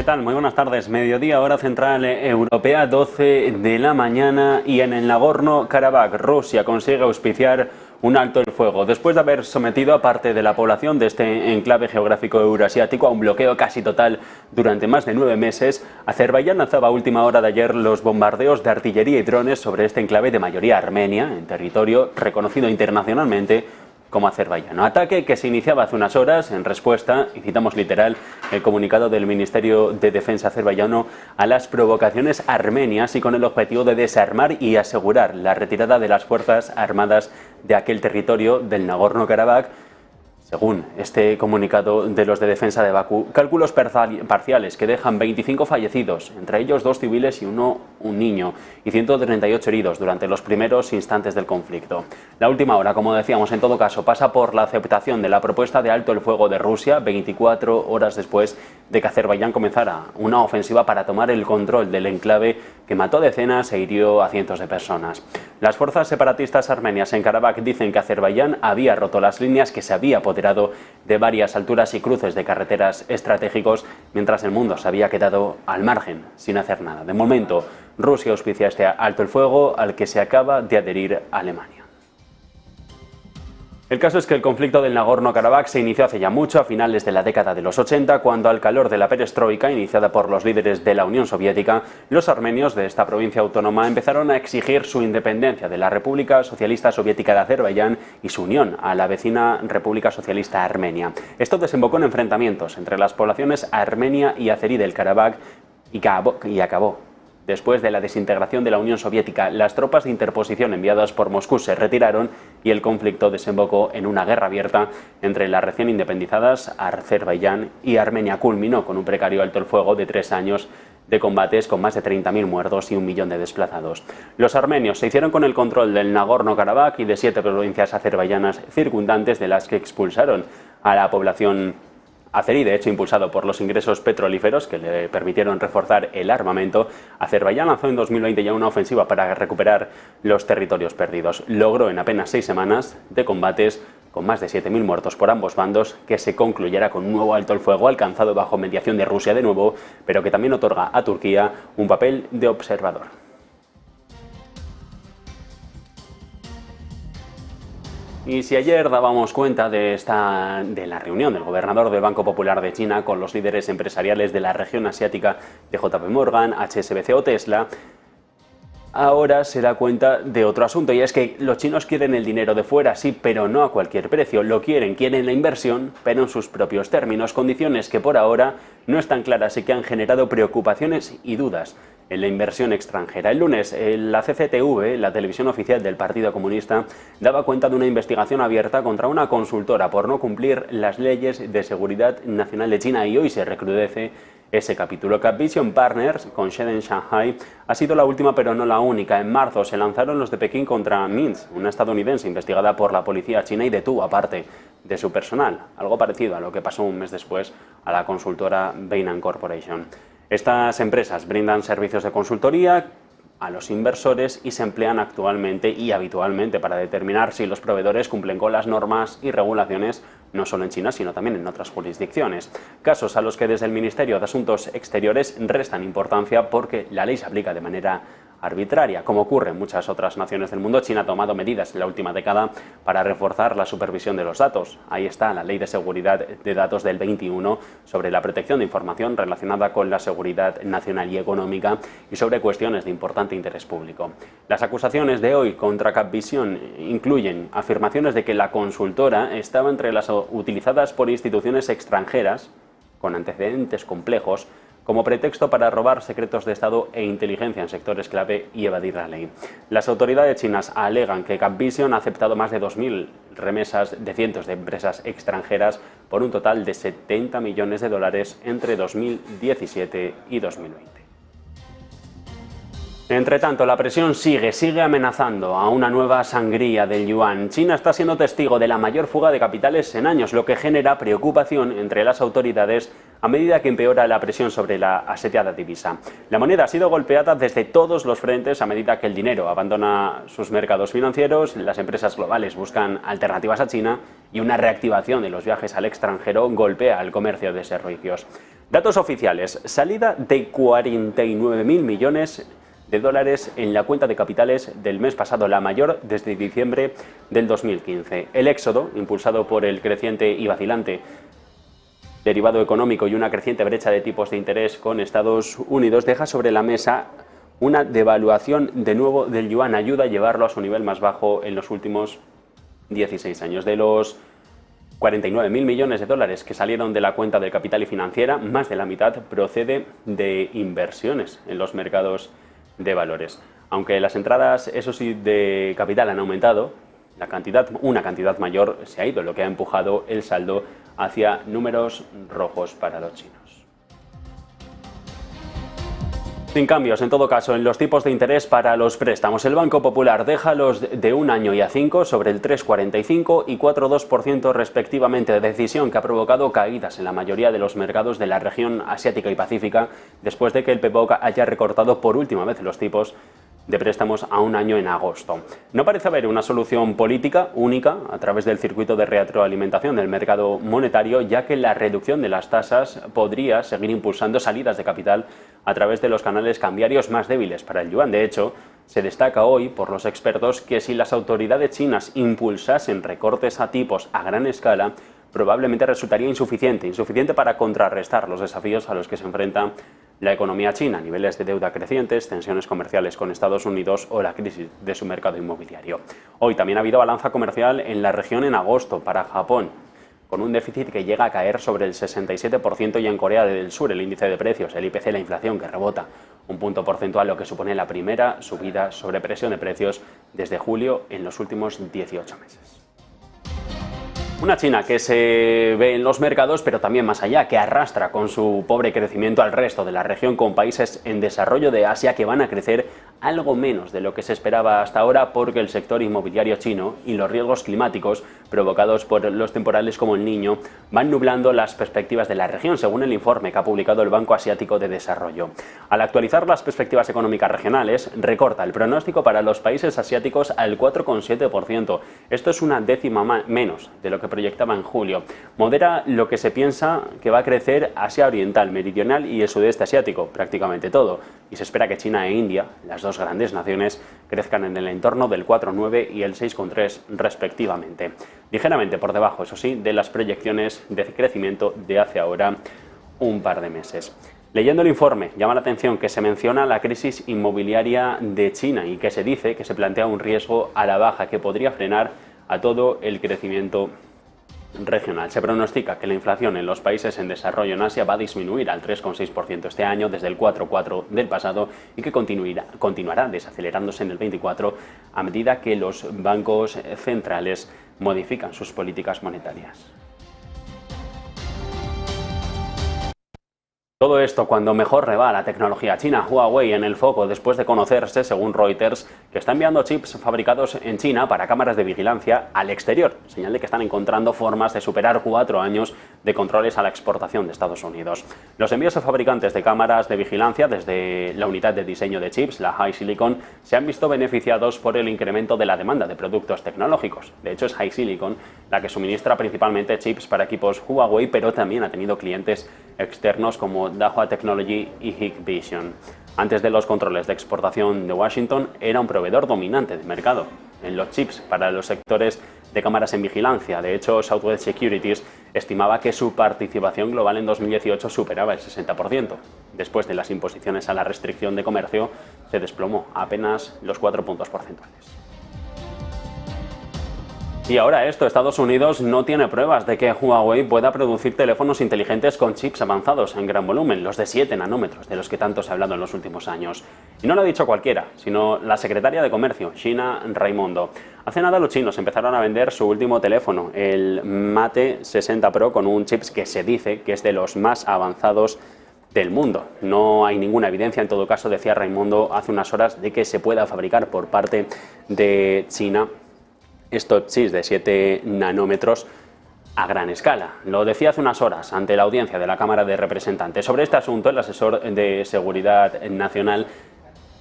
tal? Muy buenas tardes. Mediodía, hora central europea, 12 de la mañana, y en el Nagorno-Karabaj, Rusia consigue auspiciar un alto el fuego. Después de haber sometido a parte de la población de este enclave geográfico eurasiático a un bloqueo casi total durante más de 9 meses, Azerbaiyán lanzaba a última hora de ayer los bombardeos de artillería y drones sobre este enclave de mayoría armenia, en territorio reconocido internacionalmente como azerbaiyano. Ataque que se iniciaba hace unas horas en respuesta, y citamos literal el comunicado del Ministerio de Defensa azerbaiyano, a las provocaciones armenias y con el objetivo de desarmar y asegurar la retirada de las fuerzas armadas de aquel territorio del Nagorno-Karabaj. Según este comunicado de los de defensa de Bakú, cálculos parciales que dejan 25 fallecidos, entre ellos 2 civiles y un niño, y 138 heridos durante los primeros instantes del conflicto. La última hora, como decíamos, en todo caso, pasa por la aceptación de la propuesta de alto el fuego de Rusia, 24 horas después de que Azerbaiyán comenzara una ofensiva para tomar el control del enclave que mató a decenas e hirió a cientos de personas. Las fuerzas separatistas armenias en Karabaj dicen que Azerbaiyán había roto las líneas, que se había apoderado de varias alturas y cruces de carreteras estratégicos, mientras el mundo se había quedado al margen, sin hacer nada. De momento, Rusia auspicia este alto el fuego al que se acaba de adherir Alemania. El caso es que el conflicto del Nagorno-Karabaj se inició hace ya mucho, a finales de la década de los 80, cuando al calor de la perestroika, iniciada por los líderes de la Unión Soviética, los armenios de esta provincia autónoma empezaron a exigir su independencia de la República Socialista Soviética de Azerbaiyán y su unión a la vecina República Socialista Armenia. Esto desembocó en enfrentamientos entre las poblaciones armenia y azerí del Karabaj y acabó. Después de la desintegración de la Unión Soviética, las tropas de interposición enviadas por Moscú se retiraron y el conflicto desembocó en una guerra abierta entre las recién independizadas Azerbaiyán y Armenia. Culminó con un precario alto el fuego de 3 años de combates con más de 30.000 muertos y 1 millón de desplazados. Los armenios se hicieron con el control del Nagorno-Karabaj y de 7 provincias azerbaiyanas circundantes, de las que expulsaron a la población azerí, de hecho impulsado por los ingresos petrolíferos que le permitieron reforzar el armamento. Azerbaiyán lanzó en 2020 ya una ofensiva para recuperar los territorios perdidos. Logró en apenas 6 semanas de combates, con más de 7.000 muertos por ambos bandos, que se concluyera con un nuevo alto el fuego alcanzado bajo mediación de Rusia de nuevo, pero que también otorga a Turquía un papel de observador. Y si ayer dábamos cuenta de la reunión del gobernador del Banco Popular de China con los líderes empresariales de la región asiática de JP Morgan, HSBC o Tesla, ahora se da cuenta de otro asunto, y es que los chinos quieren el dinero de fuera, sí, pero no a cualquier precio. Quieren la inversión, pero en sus propios términos, condiciones que por ahora no están claras y que han generado preocupaciones y dudas en la inversión extranjera. El lunes, la CCTV, la televisión oficial del Partido Comunista, daba cuenta de una investigación abierta contra una consultora por no cumplir las leyes de seguridad nacional de China, y hoy se recrudece ese capítulo. Capvision Partners, con sede en Shanghai, ha sido la última pero no la única. En marzo se lanzaron los de Pekín contra Mintz, una estadounidense investigada por la policía china, y detuvo a parte de su personal, algo parecido a lo que pasó un mes después a la consultora Bain & Corporation. Estas empresas brindan servicios de consultoría a los inversores y se emplean actualmente y habitualmente para determinar si los proveedores cumplen con las normas y regulaciones, no solo en China, sino también en otras jurisdicciones. Casos a los que desde el Ministerio de Asuntos Exteriores restan importancia porque la ley se aplica de manera arbitraria. Como ocurre en muchas otras naciones del mundo, China ha tomado medidas en la última década para reforzar la supervisión de los datos. Ahí está la Ley de Seguridad de Datos del 21 sobre la protección de información relacionada con la seguridad nacional y económica y sobre cuestiones de importante interés público. Las acusaciones de hoy contra Capvision incluyen afirmaciones de que la consultora estaba entre las utilizadas por instituciones extranjeras con antecedentes complejos como pretexto para robar secretos de Estado e inteligencia en sectores clave y evadir la ley. Las autoridades chinas alegan que Capvision ha aceptado más de 2.000 remesas de cientos de empresas extranjeras por un total de 70 millones de dólares entre 2017 y 2020. Entre tanto, la presión sigue amenazando a una nueva sangría del yuan. China está siendo testigo de la mayor fuga de capitales en años, lo que genera preocupación entre las autoridades a medida que empeora la presión sobre la asediada divisa. La moneda ha sido golpeada desde todos los frentes a medida que el dinero abandona sus mercados financieros, las empresas globales buscan alternativas a China y una reactivación de los viajes al extranjero golpea el comercio de servicios. Datos oficiales: salida de 49.000 millones de dólares en la cuenta de capitales del mes pasado, la mayor desde diciembre del 2015. El éxodo, impulsado por el creciente y vacilante derivado económico y una creciente brecha de tipos de interés con Estados Unidos, deja sobre la mesa una devaluación de nuevo del yuan, ayuda a llevarlo a su nivel más bajo en los últimos 16 años. De los 49.000 millones de dólares que salieron de la cuenta de capital y financiera, más de la mitad procede de inversiones en los mercados de valores. Aunque las entradas, eso sí, de capital han aumentado, una cantidad mayor se ha ido, lo que ha empujado el saldo hacia números rojos para los chinos. Sin cambios, en todo caso, en los tipos de interés para los préstamos. El Banco Popular deja los de 1 año y a 5 sobre el 3,45 y 4,2% respectivamente, decisión que ha provocado caídas en la mayoría de los mercados de la región asiática y pacífica después de que el PBOC haya recortado por última vez los tipos de préstamos a 1 año en agosto. No parece haber una solución política única a través del circuito de retroalimentación del mercado monetario, ya que la reducción de las tasas podría seguir impulsando salidas de capital a través de los canales cambiarios más débiles para el yuan. De hecho, se destaca hoy por los expertos que si las autoridades chinas impulsasen recortes a tipos a gran escala, probablemente resultaría insuficiente para contrarrestar los desafíos a los que se enfrenta la economía china, niveles de deuda crecientes, tensiones comerciales con Estados Unidos o la crisis de su mercado inmobiliario. Hoy también ha habido balanza comercial en la región en agosto para Japón, con un déficit que llega a caer sobre el 67%, y en Corea del Sur el índice de precios, el IPC, la inflación, que rebota un punto porcentual, lo que supone la primera subida sobre presión de precios desde julio en los últimos 18 meses. Una China que se ve en los mercados, pero también más allá, que arrastra con su pobre crecimiento al resto de la región, con países en desarrollo de Asia que van a crecer algo menos de lo que se esperaba hasta ahora, porque el sector inmobiliario chino y los riesgos climáticos provocados por los temporales como el Niño van nublando las perspectivas de la región, según el informe que ha publicado el Banco Asiático de Desarrollo. Al actualizar las perspectivas económicas regionales, recorta el pronóstico para los países asiáticos al 4,7%. Esto es una décima menos de lo que proyectaba en julio. Modera lo que se piensa que va a crecer Asia Oriental, Meridional y el sudeste asiático, prácticamente todo. Y se espera que China e India, las dos grandes naciones, crezcan en el entorno del 4,9 y el 6,3 respectivamente. Ligeramente por debajo, eso sí, de las proyecciones de crecimiento de hace ahora un par de meses. Leyendo el informe, llama la atención que se menciona la crisis inmobiliaria de China y que se dice que se plantea un riesgo a la baja que podría frenar a todo el crecimiento regional. Se pronostica que la inflación en los países en desarrollo en Asia va a disminuir al 3,6% este año, desde el 4,4% del pasado, y que continuará desacelerándose en el 24 a medida que los bancos centrales modifican sus políticas monetarias. Todo esto cuando mejor reba la tecnología china. Huawei en el foco después de conocerse, según Reuters, que está enviando chips fabricados en China para cámaras de vigilancia al exterior, señal de que están encontrando formas de superar 4 años de controles a la exportación de Estados Unidos. Los envíos a fabricantes de cámaras de vigilancia desde la unidad de diseño de chips, la HiSilicon, se han visto beneficiados por el incremento de la demanda de productos tecnológicos. De hecho, es HiSilicon la que suministra principalmente chips para equipos Huawei, pero también ha tenido clientes externos como Dahua Technology y Hikvision. Antes de los controles de exportación de Washington, era un proveedor dominante de mercado en los chips para los sectores de cámaras en vigilancia. De hecho, Southwest Securities estimaba que su participación global en 2018 superaba el 60%. Después de las imposiciones a la restricción de comercio, se desplomó a apenas los 4 puntos porcentuales. Y ahora esto, Estados Unidos no tiene pruebas de que Huawei pueda producir teléfonos inteligentes con chips avanzados en gran volumen, los de 7 nanómetros, de los que tanto se ha hablado en los últimos años. Y no lo ha dicho cualquiera, sino la secretaria de Comercio, Gina Raimondo. Hace nada los chinos empezaron a vender su último teléfono, el Mate 60 Pro, con un chip que se dice que es de los más avanzados del mundo. No hay ninguna evidencia, en todo caso, decía Raimondo hace unas horas, de que se pueda fabricar por parte de China estos chips de 7 nanómetros a gran escala. Lo decía hace unas horas ante la audiencia de la Cámara de Representantes. Sobre este asunto, el asesor de Seguridad Nacional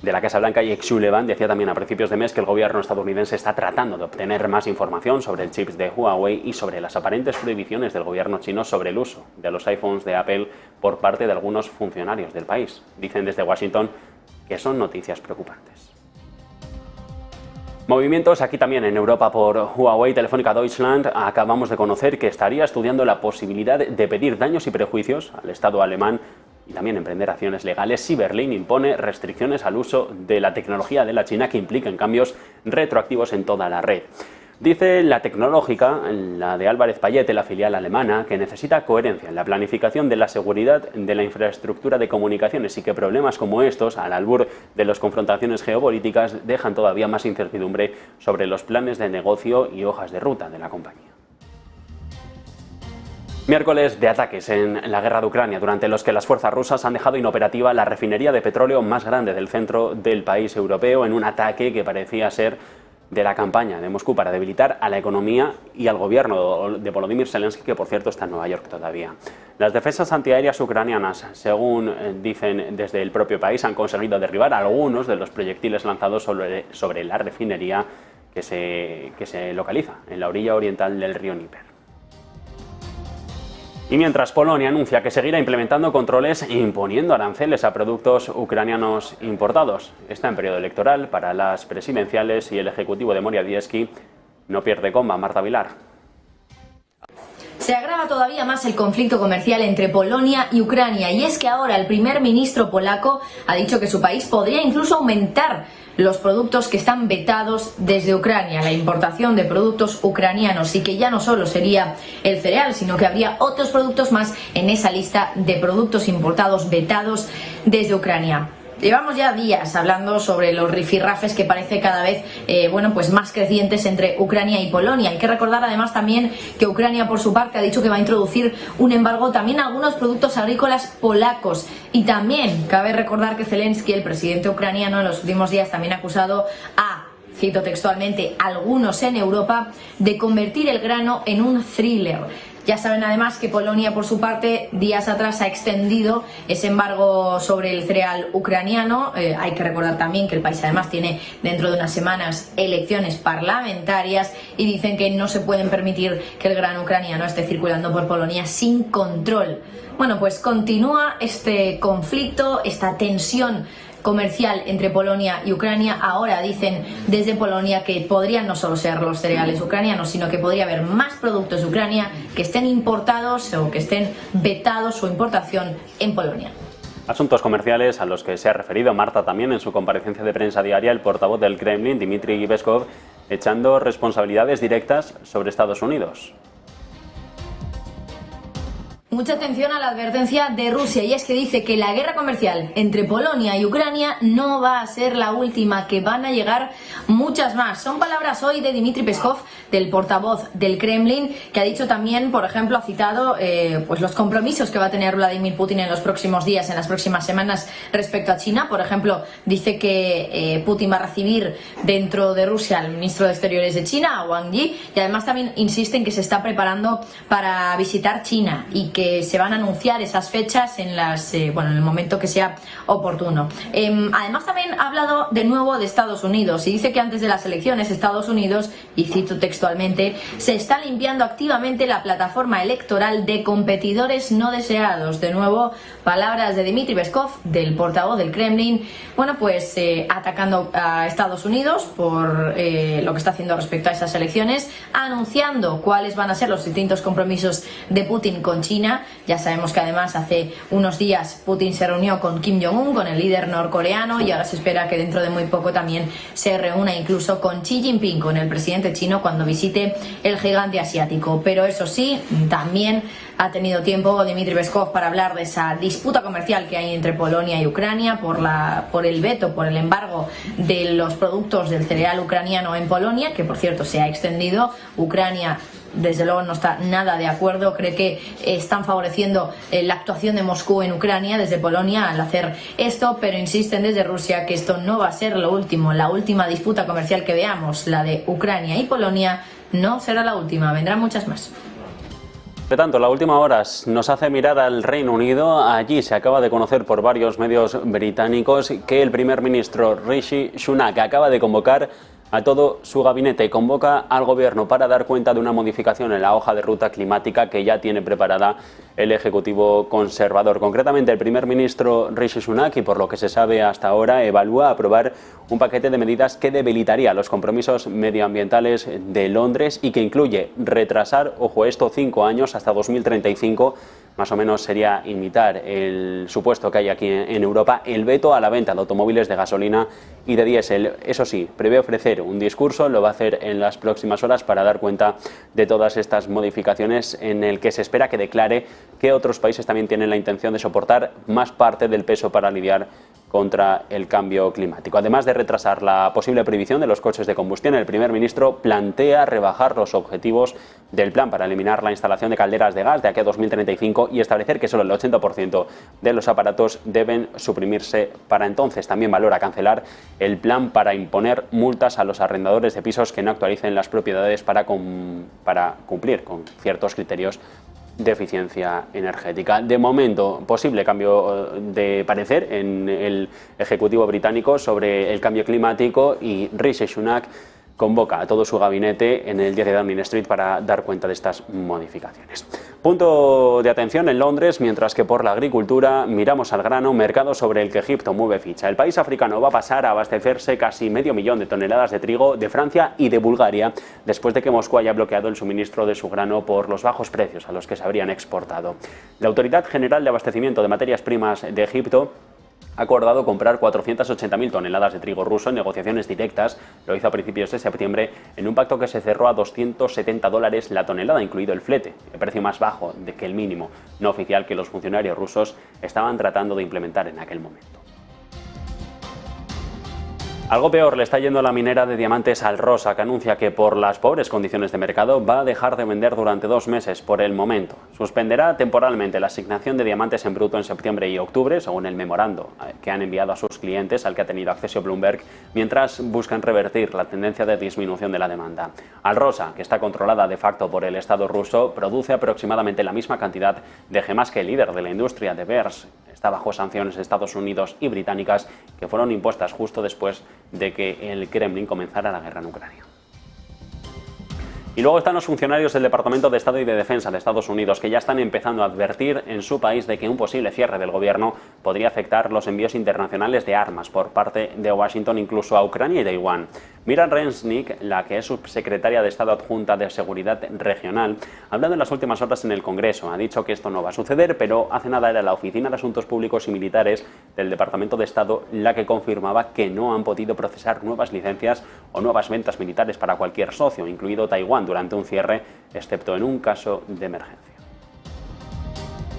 de la Casa Blanca, Jake Sullivan, decía también a principios de mes que el gobierno estadounidense está tratando de obtener más información sobre el chip de Huawei y sobre las aparentes prohibiciones del gobierno chino sobre el uso de los iPhones de Apple por parte de algunos funcionarios del país. Dicen desde Washington que son noticias preocupantes. Movimientos aquí también en Europa por Huawei. Telefónica Deutschland acabamos de conocer que estaría estudiando la posibilidad de pedir daños y perjuicios al Estado alemán y también emprender acciones legales si Berlín impone restricciones al uso de la tecnología de la China que impliquen cambios retroactivos en toda la red. Dice la tecnológica, la de Álvarez Payete, la filial alemana, que necesita coherencia en la planificación de la seguridad de la infraestructura de comunicaciones y que problemas como estos, al albur de las confrontaciones geopolíticas, dejan todavía más incertidumbre sobre los planes de negocio y hojas de ruta de la compañía. Miércoles de ataques en la guerra de Ucrania, durante los que las fuerzas rusas han dejado inoperativa la refinería de petróleo más grande del centro del país europeo en un ataque que parecía ser de la campaña de Moscú para debilitar a la economía y al gobierno de Volodymyr Zelensky, que por cierto está en Nueva York todavía. Las defensas antiaéreas ucranianas, según dicen desde el propio país, han conseguido derribar algunos de los proyectiles lanzados sobre la refinería que se localiza en la orilla oriental del río Dnieper. Y mientras Polonia anuncia que seguirá implementando controles e imponiendo aranceles a productos ucranianos importados. Está en periodo electoral para las presidenciales y el ejecutivo de Morawiecki no pierde comba. Marta Vilar. Se agrava todavía más el conflicto comercial entre Polonia y Ucrania, y es que ahora el primer ministro polaco ha dicho que su país podría incluso aumentar los productos que están vetados desde Ucrania, la importación de productos ucranianos, y que ya no solo sería el cereal, sino que habría otros productos más en esa lista de productos importados vetados desde Ucrania. Llevamos ya días hablando sobre los rifirrafes que parece cada vez pues más crecientes entre Ucrania y Polonia. Hay que recordar además también que Ucrania por su parte ha dicho que va a introducir un embargo también a algunos productos agrícolas polacos, y también cabe recordar que Zelensky, el presidente ucraniano, en los últimos días también ha acusado a, cito textualmente, algunos en Europa de convertir el grano en un thriller. Ya saben además que Polonia por su parte días atrás ha extendido ese embargo sobre el cereal ucraniano. Hay que recordar también que el país además tiene dentro de unas semanas elecciones parlamentarias y dicen que no se pueden permitir que el grano ucraniano esté circulando por Polonia sin control. Bueno, pues continúa este conflicto, esta tensión comercial entre Polonia y Ucrania. Ahora dicen desde Polonia que podrían no solo ser los cereales ucranianos, sino que podría haber más productos de Ucrania que estén importados o que estén vetados su importación en Polonia. Asuntos comerciales a los que se ha referido Marta también en su comparecencia de prensa diaria el portavoz del Kremlin, Dmitry Peskov, echando responsabilidades directas sobre Estados Unidos. Mucha atención a la advertencia de Rusia, y es que dice que la guerra comercial entre Polonia y Ucrania no va a ser la última, que van a llegar muchas más. Son palabras hoy de Dmitry Peskov, del portavoz del Kremlin, que ha dicho también, por ejemplo, ha citado pues los compromisos que va a tener Vladimir Putin en los próximos días, en las próximas semanas respecto a China. Por ejemplo, dice que Putin va a recibir dentro de Rusia al ministro de Exteriores de China, Wang Yi, y además también insiste en que se está preparando para visitar China y que se van a anunciar esas fechas en el momento que sea oportuno. Además también ha hablado de nuevo de Estados Unidos y dice que antes de las elecciones Estados Unidos, y cito textualmente, se está limpiando activamente la plataforma electoral de competidores no deseados. De nuevo, palabras de Dmitry Peskov, del portavoz del Kremlin, atacando a Estados Unidos por lo que está haciendo respecto a esas elecciones, anunciando cuáles van a ser los distintos compromisos de Putin con China. Ya sabemos que además hace unos días Putin se reunió con Kim Jong-un, con el líder norcoreano, y ahora se espera que dentro de muy poco también se reúna incluso con Xi Jinping, con el presidente chino, cuando visite el gigante asiático. Pero eso sí, también ha tenido tiempo Dmitry Peskov para hablar de esa disputa comercial que hay entre Polonia y Ucrania por el veto, por el embargo de los productos del cereal ucraniano en Polonia, que por cierto se ha extendido. Ucrania desde luego no está nada de acuerdo, cree que están favoreciendo la actuación de Moscú en Ucrania desde Polonia al hacer esto, pero insisten desde Rusia que esto no va a ser lo último. La última disputa comercial que veamos, la de Ucrania y Polonia, no será la última, vendrán muchas más. Por tanto, la última hora nos hace mirar al Reino Unido. Allí se acaba de conocer por varios medios británicos que el primer ministro Rishi Sunak acaba de convocar a todo su gabinete. Convoca al gobierno para dar cuenta de una modificación en la hoja de ruta climática que ya tiene preparada el Ejecutivo conservador. Concretamente, el primer ministro Rishi Sunak, y por lo que se sabe hasta ahora, evalúa aprobar un paquete de medidas que debilitaría los compromisos medioambientales de Londres y que incluye retrasar, ojo esto, 5 años hasta 2035, más o menos sería imitar el supuesto que hay aquí en Europa, el veto a la venta de automóviles de gasolina y de diésel. Eso sí, prevé ofrecer un discurso, lo va a hacer en las próximas horas para dar cuenta de todas estas modificaciones, en el que se espera que declare que otros países también tienen la intención de soportar más parte del peso para lidiar contra el cambio climático. Además de retrasar la posible prohibición de los coches de combustión, el primer ministro plantea rebajar los objetivos del plan para eliminar la instalación de calderas de gas de aquí a 2035 y establecer que solo el 80% de los aparatos deben suprimirse para entonces. También valora cancelar el plan para imponer multas a los arrendadores de pisos que no actualicen las propiedades para cumplir con ciertos criterios de eficiencia energética. De momento, posible cambio de parecer en el Ejecutivo británico sobre el cambio climático, y Rishi Sunak convoca a todo su gabinete en el día de Downing Street para dar cuenta de estas modificaciones. Punto de atención en Londres, mientras que por la agricultura miramos al grano, mercado sobre el que Egipto mueve ficha. El país africano va a pasar a abastecerse casi 500.000 de toneladas de trigo de Francia y de Bulgaria, después de que Moscú haya bloqueado el suministro de su grano por los bajos precios a los que se habrían exportado. La Autoridad General de Abastecimiento de Materias Primas de Egipto ha acordado comprar 480.000 toneladas de trigo ruso en negociaciones directas. Lo hizo a principios de septiembre en un pacto que se cerró a $270 la tonelada, incluido el flete, el precio más bajo que el mínimo no oficial que los funcionarios rusos estaban tratando de implementar en aquel momento. Algo peor le está yendo a la minera de diamantes Alrosa, que anuncia que por las pobres condiciones de mercado va a dejar de vender durante 2 meses por el momento. Suspenderá temporalmente la asignación de diamantes en bruto en septiembre y octubre, según el memorando que han enviado a sus clientes, al que ha tenido acceso Bloomberg, mientras buscan revertir la tendencia de disminución de la demanda. Alrosa, que está controlada de facto por el Estado ruso, produce aproximadamente la misma cantidad de gemas que el líder de la industria de Beers. Está bajo sanciones de Estados Unidos y británicas que fueron impuestas justo después de que el Kremlin comenzara la guerra en Ucrania. Y luego están los funcionarios del Departamento de Estado y de Defensa de Estados Unidos, que ya están empezando a advertir en su país de que un posible cierre del gobierno podría afectar los envíos internacionales de armas por parte de Washington, incluso a Ucrania y Taiwán. Mira Resnick, la que es subsecretaria de Estado adjunta de Seguridad Regional, ha hablado en las últimas horas en el Congreso. Ha dicho que esto no va a suceder, pero hace nada era la Oficina de Asuntos Públicos y Militares del Departamento de Estado la que confirmaba que no han podido procesar nuevas licencias o nuevas ventas militares para cualquier socio, incluido Taiwán, durante un cierre, excepto en un caso de emergencia.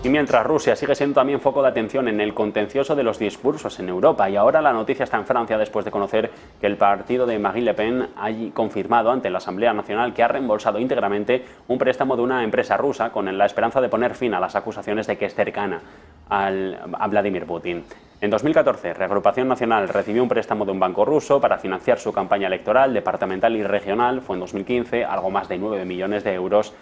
Y mientras Rusia sigue siendo también foco de atención en el contencioso de los discursos en Europa, y ahora la noticia está en Francia después de conocer que el partido de Marine Le Pen ha confirmado ante la Asamblea Nacional que ha reembolsado íntegramente un préstamo de una empresa rusa con la esperanza de poner fin a las acusaciones de que es cercana a Vladimir Putin. En 2014, Reagrupación Nacional recibió un préstamo de un banco ruso para financiar su campaña electoral, departamental y regional. Fue en 2015, algo más de 9 millones de euros,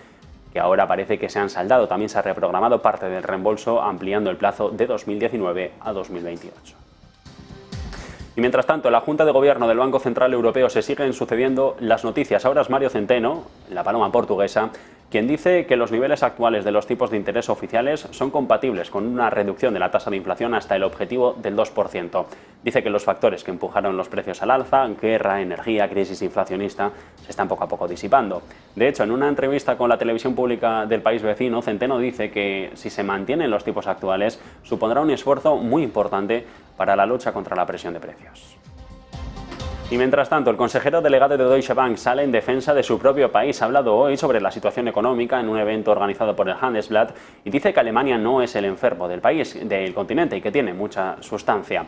que ahora parece que se han saldado. También se ha reprogramado parte del reembolso, ampliando el plazo de 2019 a 2028. Y mientras tanto, en la Junta de Gobierno del Banco Central Europeo se siguen sucediendo las noticias. Ahora es Mario Centeno, la paloma portuguesa, quien dice que los niveles actuales de los tipos de interés oficiales son compatibles con una reducción de la tasa de inflación hasta el objetivo del 2%. Dice que los factores que empujaron los precios al alza, guerra, energía, crisis inflacionista, se están poco a poco disipando. De hecho, en una entrevista con la televisión pública del país vecino, Centeno dice que si se mantienen los tipos actuales, supondrá un esfuerzo muy importante para la lucha contra la presión de precios. Y mientras tanto, el consejero delegado de Deutsche Bank sale en defensa de su propio país. Ha hablado hoy sobre la situación económica en un evento organizado por el Handelsblatt y dice que Alemania no es el enfermo del país, del continente, y que tiene mucha sustancia.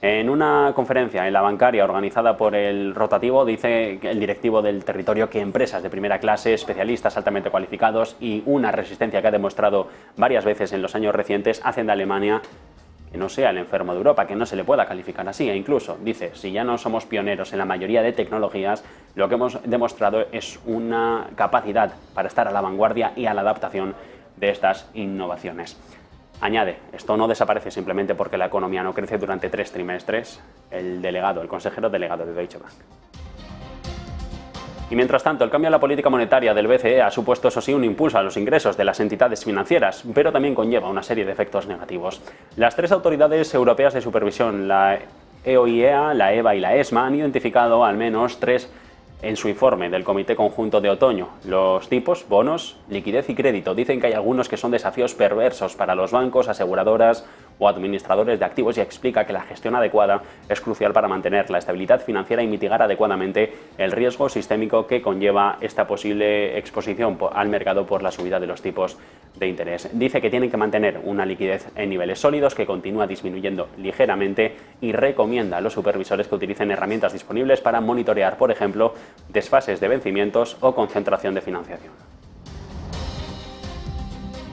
En una conferencia en la bancaria organizada por el Rotativo, dice el directivo del territorio que empresas de primera clase, especialistas altamente cualificados y una resistencia que ha demostrado varias veces en los años recientes hacen de Alemania que no sea el enfermo de Europa, que no se le pueda calificar así. E incluso dice, si ya no somos pioneros en la mayoría de tecnologías, lo que hemos demostrado es una capacidad para estar a la vanguardia y a la adaptación de estas innovaciones. Añade, esto no desaparece simplemente porque la economía no crece durante 3 trimestres, el consejero delegado de Deutsche Bank. Y mientras tanto, el cambio en la política monetaria del BCE ha supuesto, eso sí, un impulso a los ingresos de las entidades financieras, pero también conlleva una serie de efectos negativos. Las 3 autoridades europeas de supervisión, la EOIEA, la EBA y la ESMA, han identificado al menos 3 en su informe del Comité Conjunto de Otoño. Los tipos, bonos, liquidez y crédito. Dicen que hay algunos que son desafíos perversos para los bancos, aseguradoras o administradores de activos y explica que la gestión adecuada es crucial para mantener la estabilidad financiera y mitigar adecuadamente el riesgo sistémico que conlleva esta posible exposición al mercado por la subida de los tipos de interés. Dice que tienen que mantener una liquidez en niveles sólidos que continúa disminuyendo ligeramente y recomienda a los supervisores que utilicen herramientas disponibles para monitorear, por ejemplo, desfases de vencimientos o concentración de financiación.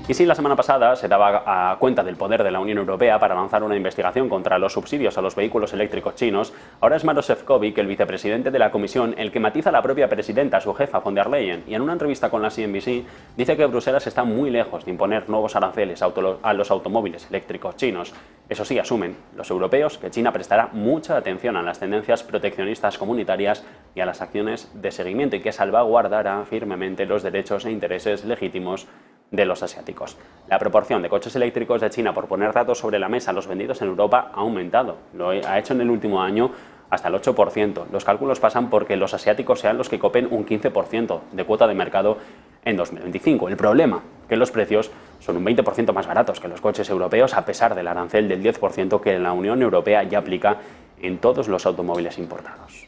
Y si la semana pasada se daba cuenta del poder de la Unión Europea para lanzar una investigación contra los subsidios a los vehículos eléctricos chinos, ahora es Maroš Šefčovič, el vicepresidente de la Comisión, el que matiza a la propia presidenta, su jefa, von der Leyen, y en una entrevista con la CNBC dice que Bruselas está muy lejos de imponer nuevos aranceles a los automóviles eléctricos chinos. Eso sí, asumen los europeos que China prestará mucha atención a las tendencias proteccionistas comunitarias y a las acciones de seguimiento y que salvaguardará firmemente los derechos e intereses legítimos de los asiáticos. La proporción de coches eléctricos de China, por poner datos sobre la mesa, los vendidos en Europa ha aumentado. Lo ha hecho en el último año hasta el 8%. Los cálculos pasan porque los asiáticos sean los que copen un 15% de cuota de mercado en 2025. El problema, que los precios son un 20% más baratos que los coches europeos, a pesar del arancel del 10% que la Unión Europea ya aplica en todos los automóviles importados.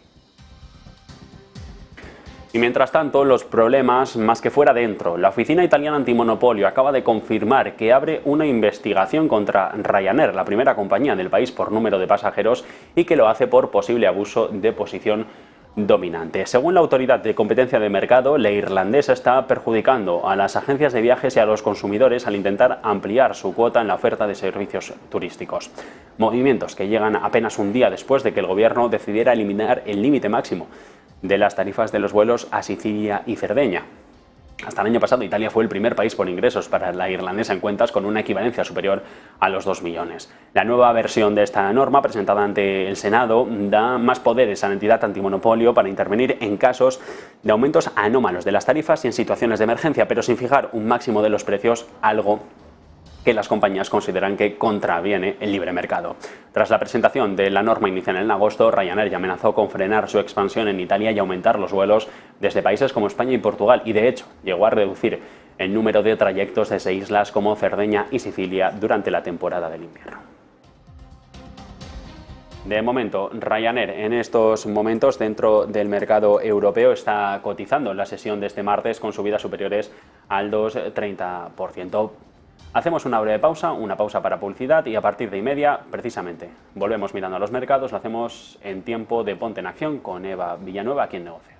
Y mientras tanto, los problemas más que fuera dentro. La Oficina Italiana Antimonopolio acaba de confirmar que abre una investigación contra Ryanair, la primera compañía del país por número de pasajeros, y que lo hace por posible abuso de posición dominante. Según la Autoridad de Competencia de Mercado, la irlandesa está perjudicando a las agencias de viajes y a los consumidores al intentar ampliar su cuota en la oferta de servicios turísticos. Movimientos que llegan apenas un día después de que el gobierno decidiera eliminar el límite máximo de las tarifas de los vuelos a Sicilia y Cerdeña. Hasta el año pasado, Italia fue el primer país por ingresos para la irlandesa en cuentas, con una equivalencia superior a los 2 millones. La nueva versión de esta norma, presentada ante el Senado, da más poderes a la entidad antimonopolio para intervenir en casos de aumentos anómalos de las tarifas y en situaciones de emergencia, pero sin fijar un máximo de los precios, algo que las compañías consideran que contraviene el libre mercado. Tras la presentación de la norma inicial en agosto, Ryanair ya amenazó con frenar su expansión en Italia y aumentar los vuelos desde países como España y Portugal, y de hecho llegó a reducir el número de trayectos desde islas como Cerdeña y Sicilia durante la temporada del invierno. De momento, Ryanair en estos momentos dentro del mercado europeo está cotizando en la sesión de este martes con subidas superiores al 2,30%. Hacemos una breve pausa, una pausa para publicidad, y a partir de 1:30, precisamente, volvemos mirando a los mercados. Lo hacemos en tiempo de Ponte en Acción con Eva Villanueva aquí en Negocio.